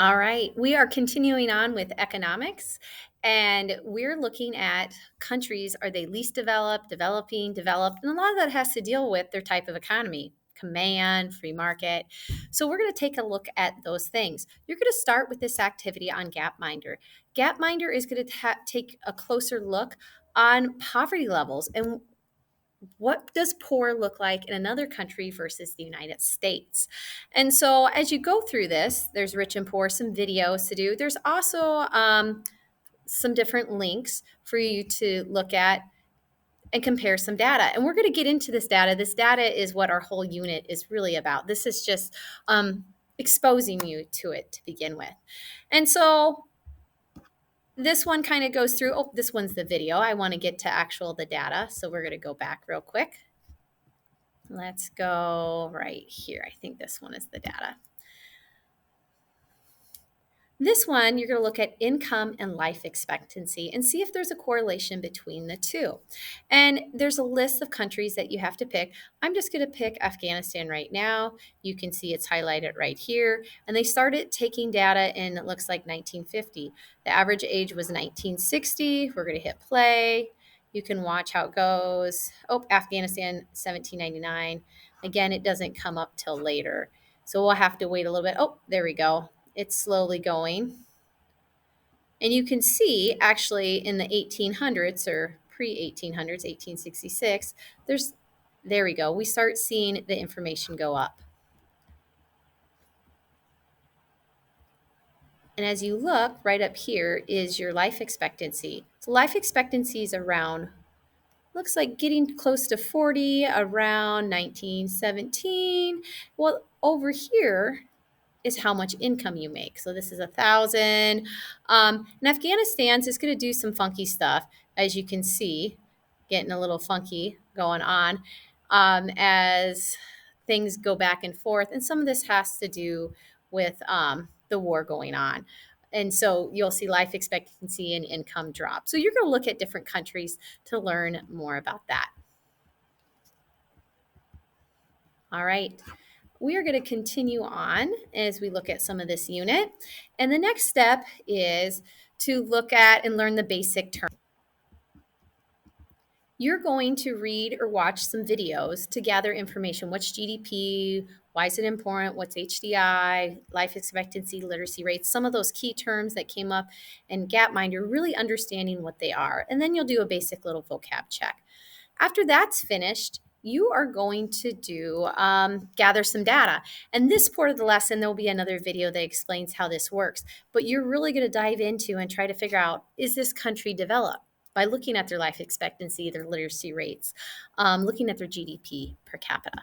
All right, we are continuing on with economics, and we're looking at countries. Are they least developed, developing, developed? And a lot of that has to deal with their type of economy, command, free market. So we're going to take a look at those things. You're going to start with this activity on Gapminder. Gapminder is going to take a closer look on poverty levels and what does poor look like in another country versus the United States? And so, as you go through this, there's rich and poor, some videos to do. There's also some different links for you to look at and compare some data. And we're going to get into this data. This data is what our whole unit is really about. This is just exposing you to it to begin with. And so, this one kind of goes through. Oh, this one's the video. I want to get to the data. So, we're going to go back real quick. Let's go right here. I think this one is the data. This one, you're going to look at income and life expectancy and see if there's a correlation between the two. And there's a list of countries that you have to pick. I'm just going to pick Afghanistan right now. You can see it's highlighted right here. And they started taking data in, it looks like 1950. The average age was 1960. We're going to hit play. You can watch how it goes. Oh, Afghanistan, 1799. Again, it doesn't come up till later. So we'll have to wait a little bit. Oh, there we go. It's slowly going. And you can see actually in the 1800s or pre-1800s, 1866, there we go. We start seeing the information go up. And as you look right up here is your life expectancy. So life expectancy is around, looks like getting close to 40 around 1917. Well, over here is how much income you make. So this is 1,000. And Afghanistan's is going to do some funky stuff, as you can see, getting a little funky going on as things go back and forth. And some of this has to do with the war going on. And so you'll see life expectancy and income drop. So you're going to look at different countries to learn more about that. All right. We are going to continue on as we look at some of this unit. And the next step is to look at and learn the basic terms. You're going to read or watch some videos to gather information. What's GDP? Why is it important? What's HDI? Life expectancy, literacy rates, some of those key terms that came up in Gapminder, really understanding what they are. And then you'll do a basic little vocab check. After that's finished, you are going to do gather some data. And this part of the lesson, there'll be another video that explains how this works. But you're really going to dive into and try to figure out, is this country developed? By looking at their life expectancy, their literacy rates, looking at their GDP per capita.